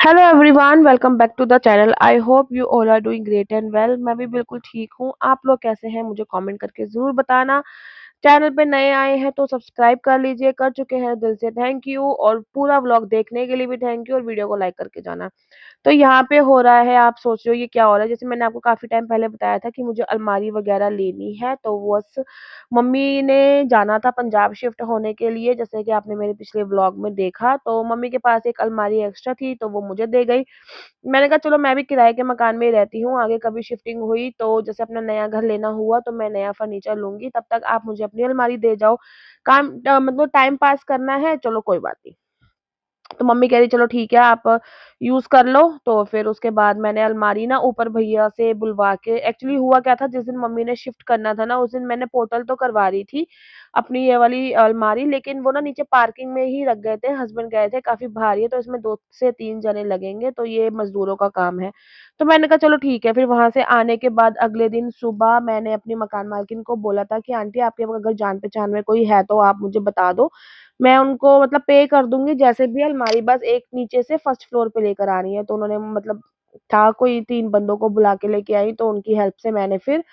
Hello everyone, welcome back to the channel. I hope you all are doing great and well. मैं भी बिल्कुल ठीक हूँ। आप लोग कैसे हैं मुझे कमेंट करके ज़रूर बताना। चैनल पे नए आए हैं तो सब्सक्राइब कर लीजिए, कर चुके हैं दिल से थैंक यू, और पूरा व्लॉग देखने के लिए भी थैंक यू, और वीडियो को लाइक करके जाना। तो यहाँ पे हो रहा है, आप सोच रहे हो ये क्या हो रहा है। जैसे मैंने आपको काफ़ी टाइम पहले बताया था कि मुझे अलमारी वगैरह लेनी है, तो बस मम्मी ने जाना था पंजाब शिफ्ट होने के लिए, जैसे कि आपने मेरे पिछले व्लॉग में देखा। तो मम्मी के पास एक अलमारी एक्स्ट्रा थी तो वो मुझे दे गई। मैंने कहा चलो, मैं भी किराए के मकान में ही रहती हूँ, आगे कभी शिफ्टिंग हुई तो जैसे अपना नया घर लेना हुआ तो मैं नया फर्नीचर लूँगी, तब तक आप मुझे अपनी अलमारी दे जाओ। मतलब टाइम पास करना है, चलो कोई बात नहीं। तो मम्मी कह रही चलो ठीक है, आप यूज़ कर लो। तो फिर उसके बाद मैंने अलमारी ना ऊपर भैया से बुलवा के, एक्चुअली हुआ क्या था, जिस दिन मम्मी ने शिफ्ट करना था ना, उस दिन मैंने पोर्टल तो करवा रही थी अपनी ये वाली अलमारी, लेकिन वो ना नीचे पार्किंग में ही रख गए थे। हस्बैंड गए थे काफ़ी भारी है तो इसमें 2 से 3 जने लगेंगे, तो ये मज़दूरों का काम है। तो मैंने कहा चलो ठीक है। फिर वहाँ से आने के बाद अगले दिन सुबह मैंने अपनी मकान मालकिन को बोला था कि आंटी, आपके अगर जान-पहचान में कोई है तो आप मुझे बता दो। मैं उनको मतलब पे कर दूँगी जैसे भी, अलमारी बस एक नीचे से फर्स्ट फ्लोर पे लेकर आनी है। तो उन्होंने मतलब था कोई 3 बंदों को बुला के लेके आई, तो उनकी हेल्प से मैंने फिर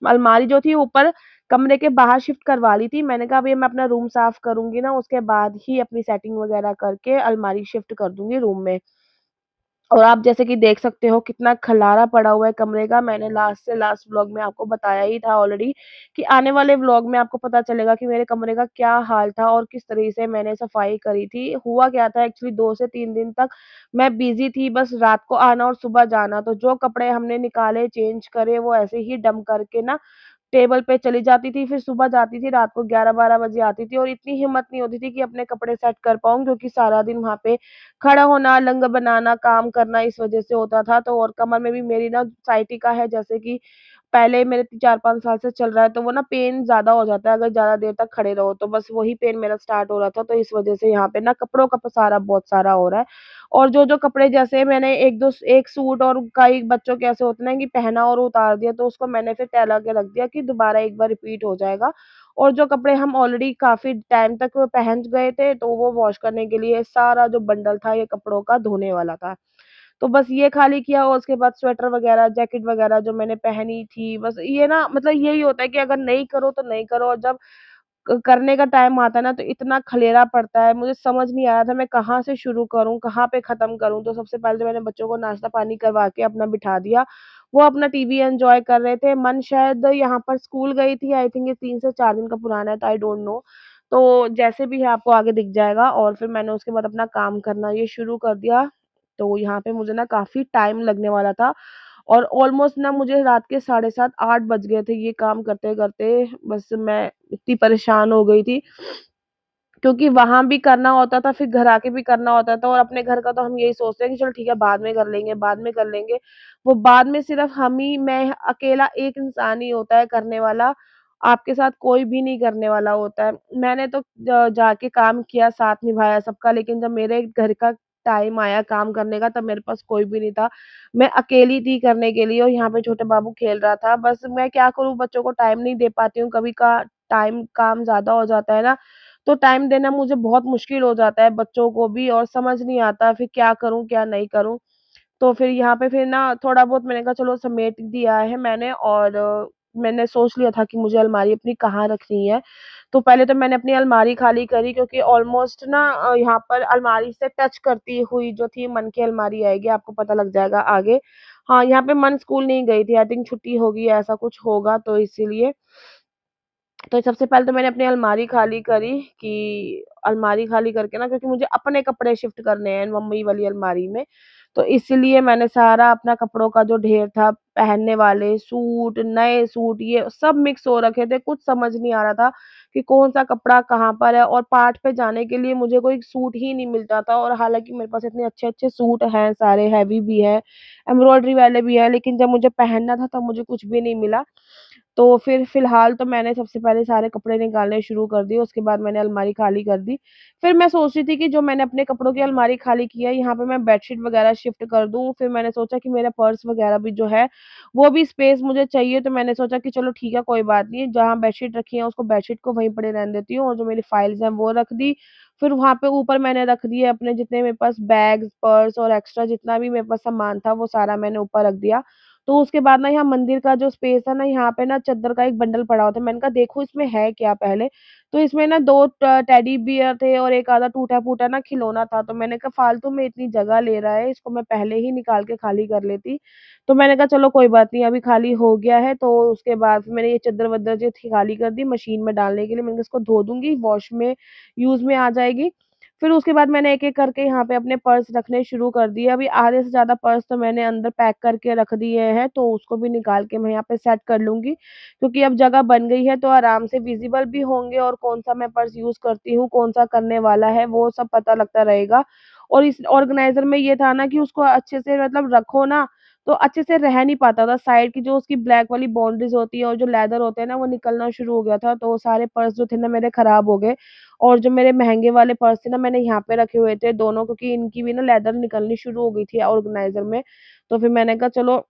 अलमारी जो थी ऊपर कमरे के बाहर शिफ्ट करवा ली थी। मैंने कहा अब ये मैं अपना रूम साफ करूँगी ना, उसके बाद ही अपनी सेटिंग वगैरह करके अलमारी शिफ्ट कर दूँगी रूम में। और आप जैसे कि देख सकते हो कितना खलारा पड़ा हुआ है कमरे का। मैंने लास्ट से लास्ट व्लॉग में आपको बताया ही था ऑलरेडी कि आने वाले व्लॉग में आपको पता चलेगा कि मेरे कमरे का क्या हाल था और किस तरह से मैंने सफाई करी थी। हुआ क्या था, एक्चुअली 2 से 3 दिन तक मैं बिज़ी थी, बस रात को आना और सुबह जाना। तो जो कपड़े हमने निकाले, चेंज करे, वो ऐसे ही डंप करके ना टेबल पे चली जाती थी, फिर सुबह जाती थी, रात को 11-12 बजे आती थी, और इतनी हिम्मत नहीं होती थी कि अपने कपड़े सेट कर पाऊँ, क्योंकि सारा दिन वहाँ पे खड़ा होना, लंगर बनाना, काम करना इस वज़ह से होता था। तो और कमर में भी मेरी ना sciatica है, जैसे कि पहले मेरे 4-5 साल से चल रहा है, तो वो ना पेन ज़्यादा हो जाता है अगर ज़्यादा देर तक खड़े रहो, तो बस वही पेन मेरा स्टार्ट हो रहा था। तो इस वज़ह से यहाँ पे ना कपड़ों का पसारा बहुत सारा हो रहा है। और जो-जो कपड़े, जैसे मैंने 1 सूट, और कई बच्चों के ऐसे होते हैं ना कि पहना और उतार दिया, तो उसको मैंने फिर फैला के रख दिया कि दोबारा एक बार रिपीट हो जाएगा। और जो कपड़े हम ऑलरेडी काफ़ी टाइम तक पहन गए थे, तो वो वॉश करने के लिए सारा जो बंडल था ये कपड़ों का धोने वाला था। तो बस ये खाली किया, और उसके बाद स्वेटर वगैरह, जैकेट वगैरह जो मैंने पहनी थी, बस ये ना मतलब यही होता है कि अगर नहीं करो तो नहीं करो, और जब करने का टाइम आता है ना, तो इतना खलेरा पड़ता है, मुझे समझ नहीं आ रहा था मैं कहाँ से शुरू करूँ, कहाँ पे ख़त्म करूँ। तो सबसे पहले तो मैंने बच्चों को नाश्ता-पानी करवा के अपना बिठा दिया। वो अपना टीवी एन्जॉय कर रहे थे। मन शायद यहाँ पर स्कूल गई थी, आई थिंक ये 3 से 4 दिन का पुराना है, तो आई डोंट नो। तो जैसे भी है आपको आगे दिख जाएगा, और फिर मैंने उसके बाद अपना काम करना ये शुरू कर दिया। तो यहाँ पे मुझे ना काफ़ी टाइम लगने वाला था, और ऑलमोस्ट ना मुझे रात के साढ़े 7 8 बज गए थे ये काम करते-करते। बस मैं इतनी परेशान हो गई थी, क्योंकि वहाँ भी करना होता था, फिर घर आके भी करना होता था, और अपने घर का तो हम यही सोचते हैं कि चलो ठीक है, बाद में कर लेंगे, बाद में कर लेंगे। वो बाद में सिर्फ़ हम ही, मैं अकेला एक इंसान ही होता है करने वाला, आपके साथ कोई भी नहीं करने वाला होता है। मैंने तो जाके काम किया, साथ निभाया सबका, लेकिन जब मेरे घर का टाइम आया काम करने का, तब मेरे पास कोई भी नहीं था। मैं अकेली थी करने के लिए, और यहाँ पे छोटा बाबू खेल रहा था। बस मैं क्या करूँ, बच्चों को टाइम नहीं दे पाती हूँ, कभी का टाइम काम ज़्यादा हो जाता है ना, तो टाइम देना मुझे बहुत मुश्किल हो जाता है बच्चों को भी, और समझ नहीं आता फिर क्या करूँ, क्या नहीं करूँ। तो फिर यहाँ पे फिर ना थोड़ा बहुत मैंने कहा चलो समेट दिया है मैंने, और मैंने सोच लिया था कि मुझे अलमारी अपनी कहाँ रखनी है। तो पहले तो मैंने अपनी अलमारी खाली करी, क्योंकि ऑलमोस्ट ना यहाँ पर अलमारी से टच करती हुई जो थी मन की अलमारी आएगी, आपको पता लग जाएगा आगे। हाँ, यहाँ पे मन स्कूल नहीं गई थी, आई थिंक छुट्टी होगी, ऐसा कुछ होगा, तो इसीलिए। तो सबसे पहले तो मैंने अपनी अलमारी खाली करी, कि अलमारी खाली करके ना, क्योंकि मुझे अपने कपड़े शिफ्ट करने हैं मम्मी वाली अलमारी में, तो इसीलिए मैंने सारा अपना कपड़ों का जो ढेर था, पहनने वाले सूट, नए सूट, ये सब मिक्स हो रखे थे। कुछ समझ नहीं आ रहा था कि कौन-सा कपड़ा कहाँ पर है, और पार्ट पे जाने के लिए मुझे कोई सूट ही नहीं मिलता था, और हालाँकि मेरे पास इतने अच्छे-अच्छे सूट हैं, सारे हेवी भी हैं, एम्ब्रॉयडरी वाले भी हैं, लेकिन जब मुझे पहनना था तब मुझे कुछ भी नहीं मिला। तो फिर फ़िलहाल तो मैंने सबसे पहले सारे कपड़े निकालने शुरू कर दिए, उसके बाद मैंने अलमारी खाली कर दी। फिर मैं सोच रही थी कि जो मैंने अपने कपड़ों की अलमारी खाली की है, यहाँ पे मैं बेडशीट वगैरह शिफ्ट कर दूँ। फिर मैंने सोचा कि मेरा पर्स वगैरह भी जो है, वो भी स्पेस मुझे चाहिए, तो मैंने सोचा कि चलो ठीक है, कोई बात नहीं, जहाँ बेडशीट रखी है, उसको बेडशीट को वहीं पड़े रहने देती हूँ और जो मेरी फाइल्स हैं, वो रख दी। फिर वहाँ पे ऊपर मैंने रख दिए अपने जितने मेरे पास बैग्स, पर्स और एक्स्ट्रा जितना भी मेरे पास सामान था, वो सारा मैंने ऊपर रख दिया। तो उसके बाद ना यहाँ मंदिर का जो स्पेस है ना, यहाँ पे ना चद्दर का एक बंडल पड़ा हुआ था। मैंने कहा देखो इसमें है क्या पहले? तो इसमें ना 2 टेडी बियर थे और एक आधा टूटा-फूटा ना खिलौना था। तो मैंने कहा फालतू में इतनी जगह ले रहा है, इसको मैं पहले ही निकाल के खाली कर लेती। तो मैंने कहा चलो कोई बात नहीं, अभी खाली हो गया है, तो उसके बाद मैंने ये चद्दर-वद्दर जो थी खाली कर दी मशीन में डालने के लिए। मैंने कहा इसको धो दूँगी, वॉश में यूज़ में आ जाएगी। फिर उसके बाद मैंने एक-एक करके यहाँ पे अपने पर्स रखने शुरू कर दिए। अभी आधे से ज़्यादा पर्स तो मैंने अंदर पैक करके रख दिए हैं, तो उसको भी निकाल के मैं यहाँ पे सेट कर लूँगी। क्योंकि अब जगह बन गई है, तो आराम से विज़िबल भी होंगे और कौन-सा मैं पर्स यूज़ करती हूँ, कौन-सा करने वाला है, वो सब पता लगता रहेगा। और इस ऑर्गनाइज़र में ये था ना कि उसको अच्छे से मतलब रखो ना, तो अच्छे से रह नहीं पाता था। साइड की जो उसकी ब्लैक वाली बाउंड्रीज़ होती है और जो लेदर होते हैं ना, वो निकलना शुरू हो गया था, तो सारे पर्स जो थे ना मेरे खराब हो गए। और जो मेरे महँगे वाले पर्स थे ना मैंने यहाँ पे रखे हुए थे दोनों, क्योंकि इनकी भी ना लेदर निकलनी शुरू हो गई थी ऑर्गनाइज़र में। तो फिर मैंने कहा चलो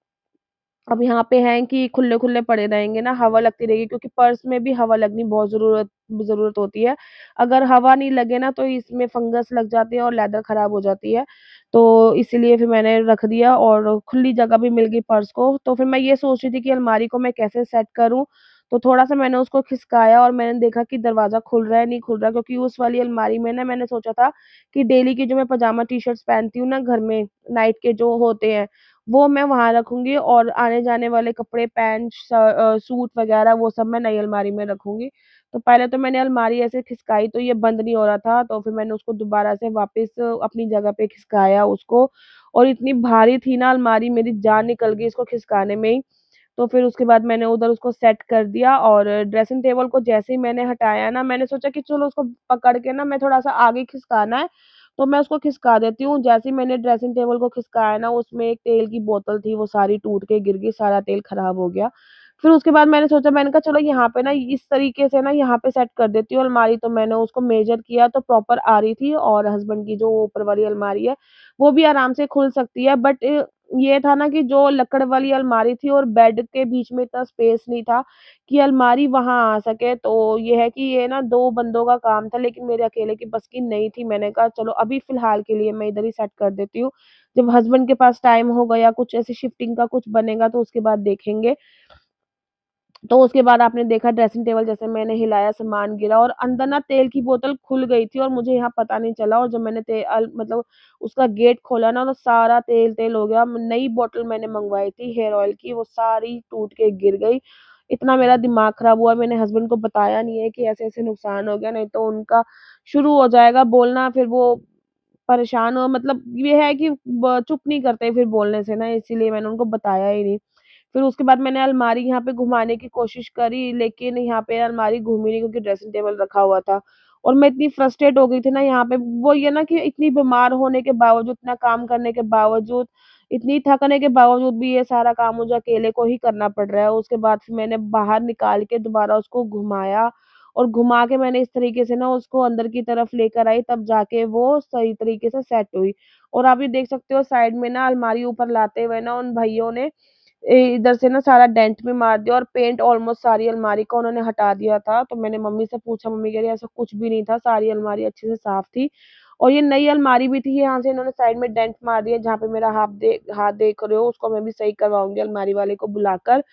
अब यहाँ पे हैं कि खुले-खुले पड़े रहेंगे ना, हवा लगती रहेगी, क्योंकि पर्स में भी हवा लगनी बहुत ज़रूरत होती है। अगर हवा नहीं लगे ना तो इसमें फंगस लग जाती है और लेदर खराब हो जाती है। तो इसीलिए फिर मैंने रख दिया और खुली जगह भी मिल गई पर्स को। तो फिर मैं ये सोच रही थी कि अलमारी को मैं कैसे सेट करूँ? तो थोड़ा-सा मैंने उसको खिसकाया और मैंने देखा कि दरवाज़ा खुल रहा है, नहीं खुल रहा, क्योंकि उस वाली अलमारी में ना मैंने सोचा था कि डेली की जो मैं पजामा टी-शर्ट्स पहनती हूँ ना घर में, नाइट के जो होते हैं, वो मैं वहाँ रखूँगी और आने-जाने वाले कपड़े, पैंट, सूट वग़ैरह वो सब मैं नई अलमारी में रखूँगी। तो पहले तो मैंने अलमारी ऐसे खिसकाई तो ये बंद नहीं हो रहा था, तो फिर मैंने उसको दोबारा से वापस अपनी जगह पे खिसकाया उसको, और इतनी भारी थी ना अलमारी, मेरी जान निकल गई इसको खिसकाने में ही। तो फिर उसके बाद मैंने उधर उसको सेट कर दिया और ड्रेसिंग टेबल को जैसे ही मैंने हटाया ना, मैंने सोचा कि चलो उसको पकड़ के ना मैं थोड़ा-सा आगे खिसकाना है, तो मैं उसको खिसका देती हूँ। जैसे ही मैंने ड्रेसिंग टेबल को खिसकाया ना, उसमें एक तेल की बोतल थी, वो सारी टूट के गिर गई, सारा तेल खराब हो गया। फिर उसके बाद मैंने सोचा, मैंने कहा चलो यहाँ पे ना इस तरीके से ना यहाँ पे सेट कर देती हूँ अलमारी, तो मैंने उसको मेज़र किया तो प्रॉपर आ रही थी और हस्बैंड की जो ऊपर वाली अलमारी है, वो भी आराम से खुल सकती है, बट ये था ना कि जो लकड़ वाली अलमारी थी और बेड के बीच में इतना स्पेस नहीं था कि अलमारी वहाँ आ सके। तो ये है कि ये ना 2 बंदों का काम था, लेकिन मेरे अकेले की बस की नहीं थी। मैंने कहा चलो अभी फ़िलहाल के लिए मैं इधर ही सेट कर देती हूँ। जब हस्बैंड के पास टाइम होगा या कुछ ऐसे शिफ्टिंग का कुछ बनेगा तो उसके बाद देखेंगे। तो उसके बाद आपने देखा ड्रेसिंग टेबल जैसे मैंने हिलाया, सामान गिरा और अंदर ना तेल की बोतल खुल गई थी और मुझे यहाँ पता नहीं चला, और जब मैंने मतलब उसका गेट खोला ना तो सारा तेल-तेल हो गया। नई बोतल मैंने मँगवाई थी हेयर ऑयल की, वो सारी टूट के गिर गई। इतना मेरा दिमाग खराब हुआ, मैंने हस्बैंड को बताया नहीं है कि ऐसे-ऐसे नुकसान हो गया, नहीं तो उनका शुरू हो जाएगा बोलना, फिर वो परेशान हो, मतलब ये है कि ब चुप नहीं करते फिर बोलने से ना, इसीलिए मैंने उनको बताया ही नहीं। फिर उसके बाद मैंने अलमारी यहाँ पे घुमाने की कोशिश करी, लेकिन यहाँ पे अलमारी घूमी नहीं, क्योंकि ड्रेसिंग टेबल रखा हुआ था। और मैं इतनी फ्रस्ट्रेट हो गई थी ना यहाँ पे, वो ये ना कि इतनी बीमार होने के बावजूद, इतना काम करने के बावजूद, इतनी थकने के बावजूद भी ये सारा काम मुझे अकेले को ही करना पड़ रहा है। उसके बाद फिर मैंने बाहर निकाल के दोबारा उसको घुमाया और घुमा के मैंने इस तरीके से ना उसको अंदर की तरफ लेकर आई, तब जाके वो सही तरीके से सेट हुई। और आप ये देख सकते हो साइड में ना अलमारी ऊपर लाते हुए ना उन भइयों ने इधर से ना सारा डेंट भी मार दिया और पेंट ऑलमोस्ट सारी अलमारी का उन्होंने हटा दिया था। तो मैंने मम्मी से पूछा, मम्मी कह रही ऐसा कुछ भी नहीं था, सारी अलमारी अच्छे से साफ थी। और ये नई अलमारी भी थी, यहाँ से इन्होंने साइड में डेंट मार दिया, जहाँ पे मेरा हाथ देख रहे हो उसको मैं भी सही करवाऊँगी अलमारी वाले को बुलाकर।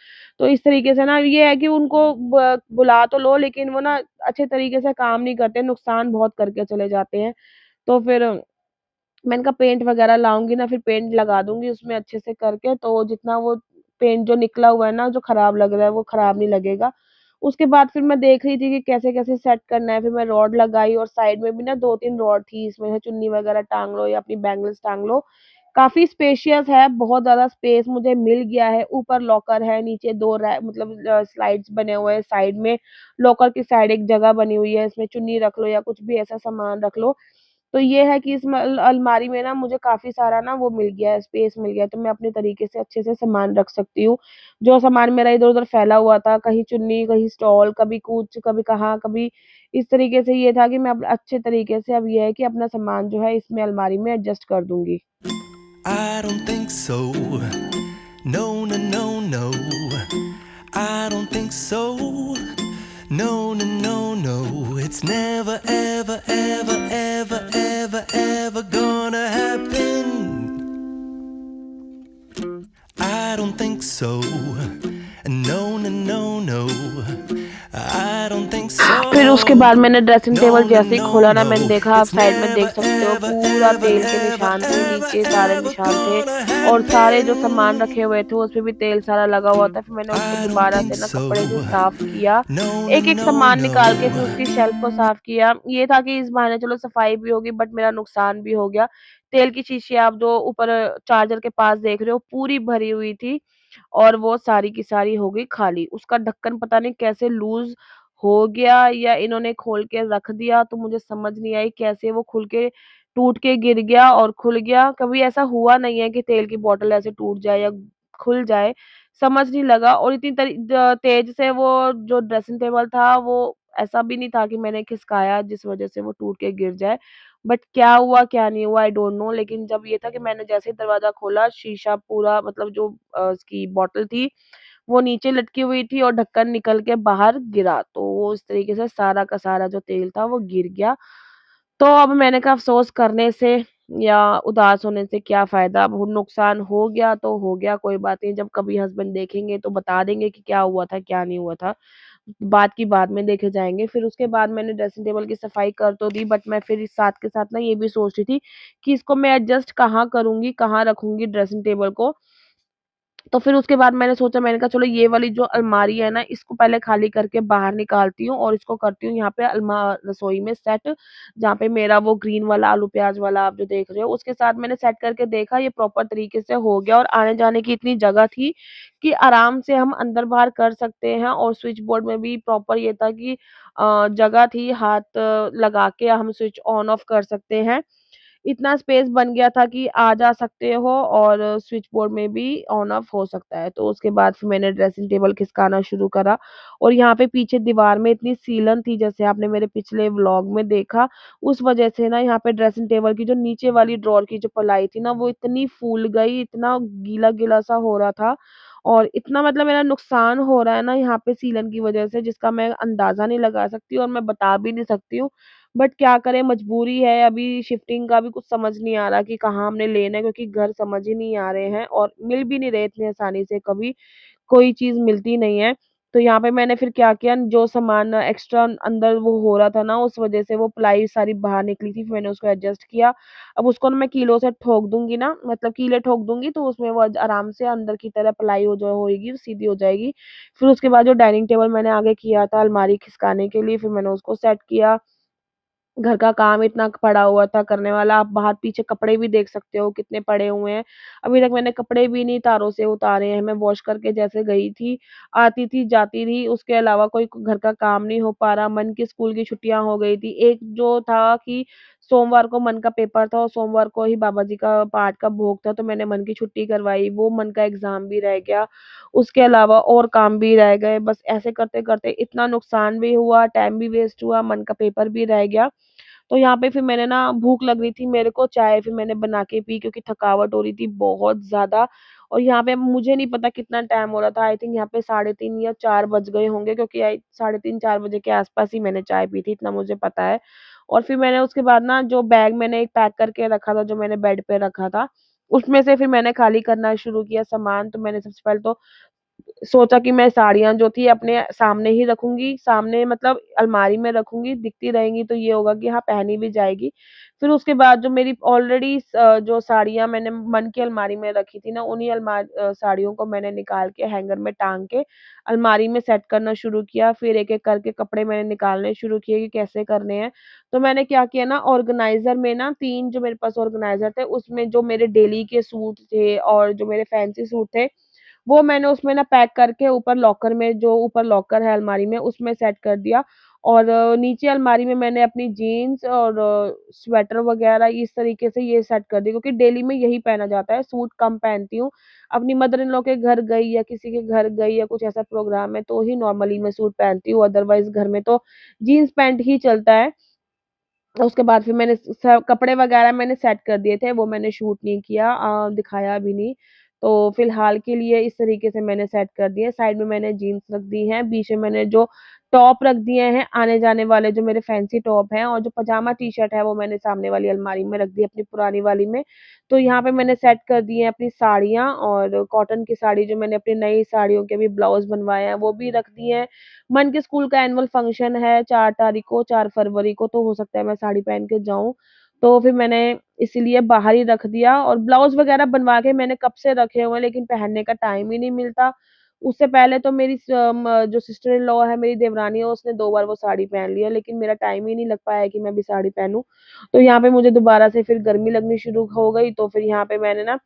तो इस तरीके से ना ये है कि उनको बुला तो लो, लेकिन वो ना अच्छे तरीके से काम नहीं करते, नुकसान बहुत करके चले जाते हैं। तो फिर मैंने कहा पेंट वगैरह लाऊँगी ना, फिर पेंट लगा दूँगी उसमें अच्छे से करके, तो जितना वो पेंट जो निकला हुआ है ना, जो खराब लग रहा है, वो खराब नहीं लगेगा। उसके बाद फिर मैं देख रही थी कि कैसे-कैसे सेट करना है, फिर मैं रॉड लगाई और साइड में भी ना 2-3 रॉड थी, इसमें से चुन्नी वगैरह टाँग लो या अपनी बैंगल्स टाँग लो। काफ़ी स्पेशियस है, बहुत ज़्यादा स्पेस मुझे मिल गया है, ऊपर लॉकर है, नीचे 2 मतलब स्लाइड्स बने हुए हैं साइड में, लॉकर की साइड एक जगह बनी हुई है, इसमें चुन्नी रख लो या कुछ भी ऐसा सामान रख लो। तो ये है कि इसमें अलमारी में ना मुझे काफ़ी सारा ना वो मिल गया है, स्पेस मिल गया है, तो मैं अपने तरीके से अच्छे से सामान रख सकती हूँ। जो सामान मेरा इधर-उधर फैला हुआ था, कहीं चुन्नी, कहीं स्टॉल, कभी कुछ, कभी कहाँ, कभी इस तरीके से ये था कि मैं अब अच्छे तरीके से अब ये है कि अपना सामान जो है इसमें अलमारी में एडजस्ट कर दूँगी। I don't think so. No, no, no, no. I don't think so. No, no, no, no. It's never, ever, ever, ever, ever, ever gonna happen. I don't think so. No, no, no, no. I don't think फिर उसके so. बाद मैंने dressing table No, no, जैसे ही no, खोला ना, मैंने no. देखा आप It's साइड में देख never, सकते हो ever, पूरा ever, तेल के ever, निशान थे, ever, नीचे सारे ever निशान थे gonna और सारे जो सामान happen. रखे हुए थे उसपे भी तेल सारा लगा हुआ था। फिर मैंने उसको I don't दोबारा think से ना so. कपड़े से साफ किया, No, no, एक-एक no, सामान no. निकाल के फिर उसकी शेल्फ को साफ किया। ये था कि इस बहाने चलो सफाई भी होगी बट मेरा नुकसान भी हो गया। तेल की शीशी आप जो ऊपर चार्जर के पास देख रहे हो पूरी भरी हुई थी और वो सारी की सारी हो गई खाली। उसका ढक्कन पता नहीं कैसे लूज़ हो गया या इन्होंने खोल के रख दिया, तो मुझे समझ नहीं आई कैसे वो खुल के टूट के गिर गया और खुल गया। कभी ऐसा हुआ नहीं है कि तेल की बॉटल ऐसे टूट जाए या खुल जाए, समझ नहीं लगा और इतनी तेज़ से वो जो ड्रेसिंग टेबल था वो ऐसा भी नहीं था कि मैंने खिसकाया जिस वज़ह से वो टूट के गिर जाए। बट क्या हुआ, क्या नहीं हुआ आई डोंट नो, लेकिन जब ये था कि मैंने जैसे ही दरवाज़ा खोला शीशा पूरा मतलब जो उसकी बॉटल थी वो नीचे लटकी हुई थी और ढक्कन निकल के बाहर गिरा। तो वो इस तरीके से सारा का सारा जो तेल था वो गिर गया। तो अब मैंने कहा अफ़सोस करने से या उदास होने से क्या फ़ायदा, अब नुकसान हो गया तो हो गया, कोई बात नहीं, जब कभी हस्बैंड देखेंगे तो बता देंगे कि क्या हुआ था, क्या नहीं हुआ था। बात की बाद में देखे जाएँगे। फिर उसके बाद मैंने ड्रेसिंग टेबल की सफाई कर तो दी बट मैं फिर इस साथ के साथ ना ये भी सोच रही थी कि इसको मैं एडजस्ट कहाँ करूँगी, कहाँ रखूँगी ड्रेसिंग टेबल को। तो फिर उसके बाद मैंने सोचा, मैंने कहा चलो ये वाली जो अलमारी है ना, इसको पहले खाली करके बाहर निकालती हूँ और इसको करती हूँ यहाँ पे रसोई में सेट, जहाँ पे मेरा वो ग्रीन वाला आलू प्याज़ वाला आप जो देख रहे हो, उसके साथ मैंने सेट करके देखा ये प्रॉपर तरीके से हो गया और आने-जाने की इतनी जगह थी कि आराम से हम अंदर-बाहर कर सकते हैं और स्विच बोर्ड में भी प्रॉपर ये था कि जगह थी, हाथ लगा के हम स्विच ऑन ऑफ कर सकते हैं। इतना स्पेस बन गया था कि आ जा सकते हो और स्विच बोर्ड में भी ऑन ऑफ हो सकता है। तो उसके बाद फिर मैंने ड्रेसिंग टेबल खिसकाना शुरू करा और यहाँ पे पीछे दीवार में इतनी सीलन थी जैसे आपने मेरे पिछले व्लॉग में देखा, उस वजह से ना यहाँ पे ड्रेसिंग टेबल की जो नीचे वाली ड्रॉर की जो पलाई थी ना वो इतनी फूल गई, इतना गीला-गीला सा हो रहा था और इतना मतलब मेरा नुकसान हो रहा है ना यहाँ पे सीलन की वजह से जिसका मैं अंदाज़ा नहीं लगा सकती और मैं बता भी नहीं सकती हूँ। बट क्या करें मजबूरी है, अभी शिफ्टिंग का भी कुछ समझ नहीं आ रहा कि कहाँ हमने लेना है क्योंकि घर समझ ही नहीं आ रहे हैं और मिल भी नहीं रहे इतनी आसानी से, कभी कोई चीज़ मिलती नहीं है। तो यहाँ पे मैंने फिर क्या किया, जो सामान एक्स्ट्रा अंदर वो हो रहा था ना उस वज़ह से वो प्लाई सारी बाहर निकली थी, फिर मैंने उसको एडजस्ट किया। अब उसको ना मैं कीलों से ठोक दूँगी ना, मतलब कीलें ठोक दूँगी तो उसमें वो आराम से अंदर की तरह प्लाई हो जो होएगी सीधी हो जाएगी। फिर उसके बाद जो डाइनिंग टेबल मैंने आगे किया था अलमारी खिसकाने के लिए, फिर मैंने उसको सेट किया। घर का काम इतना पड़ा हुआ था करने वाला, आप बाहर पीछे कपड़े भी देख सकते हो कितने पड़े हुए हैं। अभी तक मैंने कपड़े भी नहीं तारों से उतारे हैं, मैं वॉश करके जैसे गई थी, आती थी, जाती थी, उसके अलावा कोई घर का काम नहीं हो पा रहा। मन की स्कूल की छुट्टियाँ हो गई थी। एक जो था कि सोमवार को मन का पेपर था और सोमवार को ही बाबा जी का पाठ का भोग था, तो मैंने मन की छुट्टी करवाई, वो मन का एग्ज़ाम भी रह गया। उसके अलावा और काम भी रह गए, बस ऐसे करते-करते इतना नुकसान भी हुआ, टाइम भी वेस्ट हुआ, मन का पेपर भी रह गया। तो यहाँ पे फिर मैंने ना भूख लग रही थी मेरे को, चाय फिर मैंने बना के पी क्योंकि थकावट हो रही थी बहुत ज़्यादा और यहाँ पे मुझे नहीं पता कितना टाइम हो रहा था, आई थिंक यहाँ पे 3:30 या 4 बज गए होंगे क्योंकि 3:30-4 बजे के आस-पास ही मैंने चाय पी थी, इतना मुझे पता है। और फिर मैंने उसके बाद ना जो बैग मैंने एक पैक करके रखा था, जो मैंने बेड पे रखा था, उसमें से फिर मैंने खाली करना शुरू किया सामान। तो मैंने सबसे पहले तो सोचा कि मैं साड़ियाँ जो थी अपने सामने ही रखूँगी, सामने मतलब अलमारी में रखूँगी, दिखती रहेंगी तो ये होगा कि हाँ, पहनी भी जाएगी। फिर उसके बाद जो मेरी ऑलरेडी जो साड़ियाँ मैंने मन की अलमारी में रखी थी ना, उन्हीं साड़ियों को मैंने निकाल के हैंगर में टाँग के अलमारी में सेट करना शुरू किया। फिर एक-एक करके कपड़े मैंने निकालने शुरू किए कि कैसे करने हैं। तो मैंने क्या किया ना, ऑर्गनाइज़र में ना 3 जो मेरे पास ऑर्गनाइज़र थे, उसमें जो मेरे डेली के सूट थे और जो मेरे फैंसी सूट थे, वो मैंने उसमें ना पैक करके ऊपर लॉकर में, जो ऊपर लॉकर है अलमारी में, उसमें सेट कर दिया और नीचे अलमारी में मैंने अपनी जीन्स और स्वेटर वगैरह इस तरीके से ये सेट कर दी, क्योंकि डेली में यही पहना जाता है, सूट कम पहनती हूँ। अपनी मदर इन लॉ के घर गई या किसी के घर गई या कुछ ऐसा प्रोग्राम है तो ही नॉर्मली मैं सूट पहनती हूँ, अदरवाइज़ घर में तो जीन्स पैंट ही चलता है। उसके बाद फिर मैंने स कपड़े वगैरह मैंने सेट कर दिए थे, वो मैंने शूट नहीं किया, दिखाया भी नहीं। तो फिलहाल के लिए इस तरीके से मैंने सेट कर दिए। साइड में मैंने जीन्स रख दी हैं, बीच में मैंने जो टॉप रख दिए हैं, आने-जाने वाले जो मेरे फैंसी टॉप हैं, और जो पजामा टी-शर्ट है वो मैंने सामने वाली अलमारी में रख दी अपनी पुरानी वाली में। तो यहाँ पे मैंने सेट कर दी हैं अपनी साड़ियाँ, और कॉटन की साड़ी जो मैंने अपनी नई साड़ियों के भी ब्लाउज़ बनवाए हैं, वो भी रख दिए हैं। मन के स्कूल का एनुअल फंक्शन है 4 तारीख को, 4 फरवरी को, तो हो सकता है मैं साड़ी पहन के जाऊँ। तो फिर मैंने इसीलिए बाहर ही रख दिया, और ब्लाउज़ वग़ैरह बनवा के मैंने कब से रखे हुए हैं, लेकिन पहनने का टाइम ही नहीं मिलता। उससे पहले तो मेरी जो सिस्टर इन लॉ है, मेरी देवरानी है, उसने 2 बार वो साड़ी पहन ली है, लेकिन मेरा टाइम ही नहीं लग पाया है कि मैं भी साड़ी पहनूँ। तो यहाँ पे मुझे दोबारा से फिर गर्मी लगनी शुरू हो गई, तो फिर यहाँ पे मैंने ना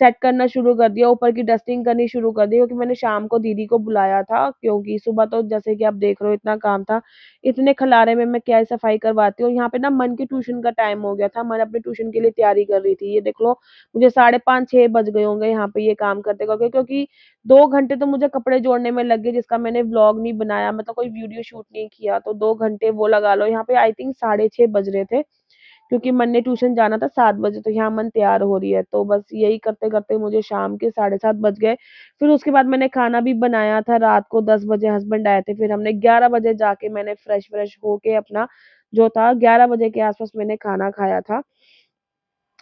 सेट करना शुरू कर दिया, ऊपर की डस्टिंग करनी शुरू कर दी, क्योंकि मैंने शाम को दीदी को बुलाया था, क्योंकि सुबह तो जैसे कि आप देख रहे हो इतना काम था, इतने खलारे में मैं क्या ही सफाई करवाती हूँ। यहाँ पे ना मन की ट्यूशन का टाइम हो गया था, मैं अपनी ट्यूशन के लिए तैयारी कर रही थी। ये देख लो, मुझे साढ़े 5-6 बज गए होंगे यहाँ पे ये काम करते-करते, क्योंकि 2 घंटे तो मुझे कपड़े जोड़ने में लग गए, जिसका मैंने व्लॉग नहीं बनाया, मतलब कोई वीडियो शूट नहीं किया, तो 2 घंटे वो लगा लो। यहाँ पे आई थिंक साढ़े 6 बज रहे थे। क्योंकि मन ने ट्यूशन जाना था 7 बजे, तो यहाँ मन तैयार हो रही है, तो बस यही करते-करते मुझे शाम के साढ़े 7 बज गए। फिर उसके बाद मैंने खाना भी बनाया था, रात को 10 बजे हस्बैंड आए थे, फिर हमने 11 बजे जाके मैंने फ्रेश-व्रेश होके अपना जो था 11 बजे के आस-पास मैंने खाना खाया था।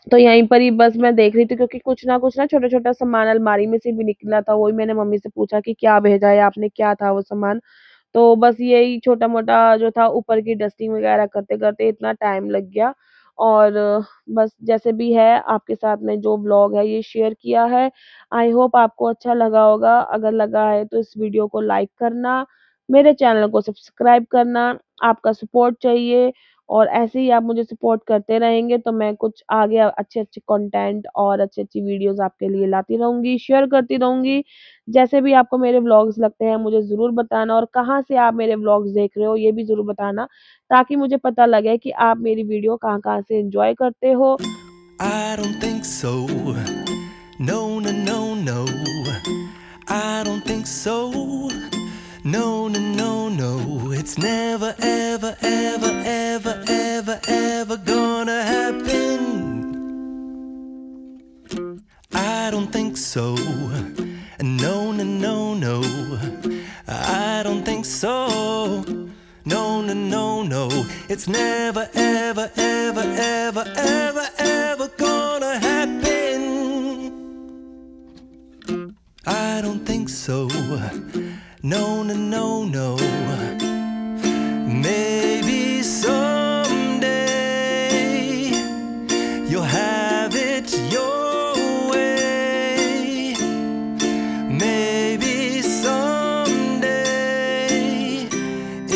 तो यहीं पर ही बस मैं देख रही थी, क्योंकि कुछ ना कुछ ना छोटा-छोटा सामान अलमारी में से भी निकला था, वही मैंने मम्मी से पूछा कि क्या भेजा है आपने, क्या था वो सामान? तो बस यही छोटा-मोटा जो था ऊपर की डस्टिंग वगैरह करते-करते इतना टाइम लग गया, और बस जैसे भी है आपके साथ में जो व्लॉग है ये शेयर किया है। आई होप आपको अच्छा लगा होगा। अगर लगा है तो इस वीडियो को लाइक करना, मेरे चैनल को सब्सक्राइब करना, आपका सपोर्ट चाहिए, और ऐसे ही आप मुझे सपोर्ट करते रहेंगे तो मैं कुछ आगे अच्छे-अच्छे कंटेंट और अच्छी-अच्छी वीडियोज़ आपके लिए लाती रहूँगी, शेयर करती रहूँगी। जैसे भी आपको मेरे व्लॉग्स लगते हैं मुझे ज़रूर बताना, और कहाँ से आप मेरे व्लॉग्स देख रहे हो ये भी ज़रूर बताना, ताकि मुझे पता लगे कि आप मेरी वीडियो कहाँ-कहाँ से एन्जॉय करते हो। I don't think so. No, no, no, no. I don't think so. No, no, no, no. It's never, ever, ever, ever, ever, ever gonna happen. I don't think so. No, no, no, no. I don't think so. No, no, no, no. It's never, ever, ever, ever, ever, ever gonna happen. I don't think so. No, no, no, no. Maybe someday you'll have it your way. Maybe someday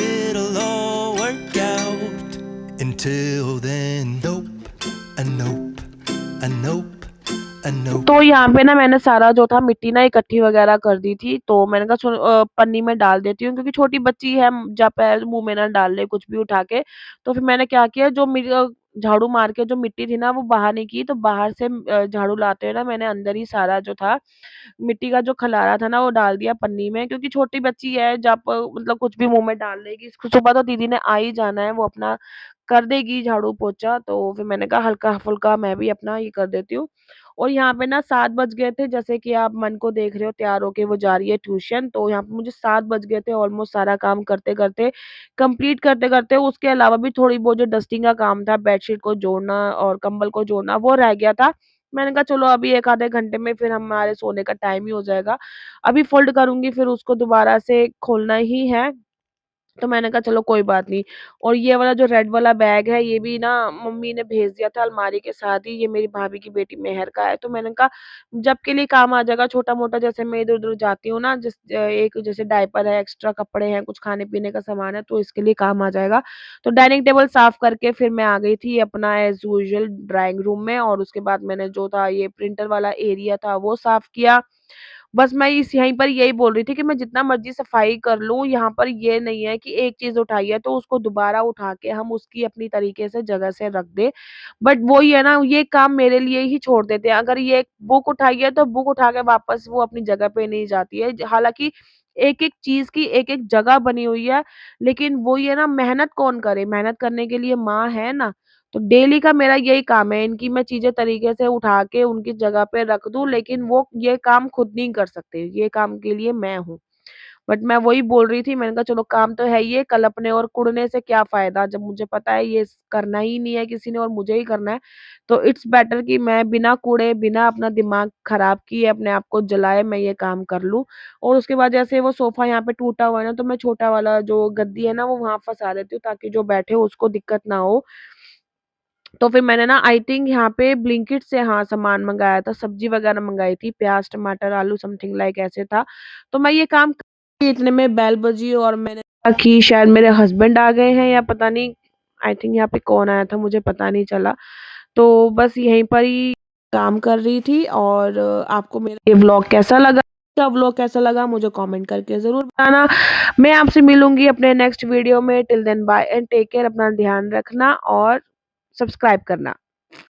it'll all work out. Until then, nope, a nope, a nope, a nope. तो यहाँ पे ना मैंने सारा जो था मिट्टी ना इकट्ठी वगैरह कर दी थी, तो मैंने कहा पन्नी में डाल देती हूँ, क्योंकि छोटी बच्ची है, जब पैर मुँह में ना डाल ले कुछ भी उठा के। तो फिर मैंने क्या किया, जो झाड़ू मार के जो मिट्टी थी ना वो बाहर नहीं की, तो बाहर से झाड़ू लाते हुए ना मैंने अंदर ही सारा जो था मिट्टी का जो खलारा था ना वो डाल दिया पन्नी में, क्योंकि छोटी बच्ची है, जब मतलब कुछ भी मुँह में डाल लेगी। इसको सुबह तो दीदी ने आ ही जाना है, वो अपना कर देगी झाड़ू पोछा, तो फिर मैंने कहा हल्का-फुल्का मैं भी अपना ये कर देती हूँ। और यहाँ पे ना 7 बज गए थे, जैसे कि आप मन को देख रहे हो तैयार होके वो जा रही है ट्यूशन, तो यहाँ पे मुझे 7 बज गए थे ऑलमोस्ट सारा काम करते-करते, कंप्लीट करते-करते। उसके अलावा भी थोड़ी बहुत जो डस्टिंग का काम था, बेडशीट को जोड़ना और कंबल को जोड़ना, वो रह गया था। मैंने कहा चलो अभी 1 आधे घंटे में फिर हमारे सोने का टाइम ही हो जाएगा। अभी फ़ोल्ड करूँगी, फिर उसको दोबारा से खोलना ही है। तो मैंने कहा चलो कोई बात नहीं। और ये वाला जो रेड वाला बैग है ये भी ना मम्मी ने भेज दिया था अलमारी के साथ ही, ये मेरी भाभी की बेटी मेहर का है। तो मैंने कहा जब के लिए काम आ जाएगा, छोटा-मोटा जैसे मैं इधर-उधर जाती हूँ ना, एक जैसे डायपर है, एक्स्ट्रा कपड़े हैं, कुछ खाने-पीने का सामान है, तो इसके लिए काम आ जाएगा। तो डाइनिंग टेबल साफ करके फिर मैं आ गई थी अपना एज़ यूजुअल ड्राइंग रूम में, और उसके बाद मैंने जो था ये प्रिंटर वाला एरिया था वो साफ किया। बस मैं इस यहीं पर यही बोल रही थी कि मैं जितना मर्ज़ी सफाई कर लूँ, यहाँ पर ये नहीं है कि एक चीज़ उठाई है तो उसको दोबारा उठा के हम उसकी अपनी तरीके से जगह से रख दें। बट वही है ना, ये काम मेरे लिए ही छोड़ देते हैं। अगर ये बुक उठाई है तो बुक उठा के वापस वो अपनी जगह पे नहीं जाती है। हालाँकि एक-एक चीज़ की एक-एक जगह बनी हुई है, लेकिन वही है ना, मेहनत कौन करे? मेहनत करने के लिए माँ है ना। तो डेली का मेरा यही काम है, इनकी मैं चीज़ें तरीके से उठा के उनकी जगह पे रख दूँ, लेकिन वो ये काम खुद नहीं कर सकते, ये काम के लिए मैं हूँ। बट मैं वही बोल रही थी, मैंने कहा चलो काम तो है ही है, कल्पने और कुढ़ने से क्या फ़ायदा जब मुझे पता है ये करना ही नहीं है किसी ने और मुझे ही करना है। तो इट्स बेटर कि मैं बिना कुढ़े, बिना अपना दिमाग खराब किए, अपने आप को जलाए मैं ये काम कर लूँ। और उसके बाद जैसे वो सोफ़ा यहाँ पे टूटा हुआ है ना, तो मैं छोटा वाला जो गद्दी है ना, वो वहाँ फँसा देती हूँ ताकि जो बैठे हो उसको दिक्कत ना हो। तो फिर मैंने ना आई थिंक यहाँ पे ब्लिंकिट से हाँ, सामान मँगाया था, सब्ज़ी वग़ैरह मँगाई थी, प्याज़, टमाटर, आलू समथिंग लाइक ऐसे था। तो मैं ये काम इतने में बेल बजी और मैंने देखा कि शायद मेरे हस्बैंड आ गए हैं या पता नहीं, आई थिंक यहाँ पे कौन आया था मुझे पता नहीं चला। तो बस यहीं पर ही काम कर रही थी और आपको मेरा ये व्लॉग कैसा लगा? का व्लॉग कैसा लगा मुझे कमेंट करके ज़रूर बताना। मैं आपसे मिलूँगी अपने नेक्स्ट वीडियो में, till then bye and take care, अपना ध्यान रखना और सब्सक्राइब करना।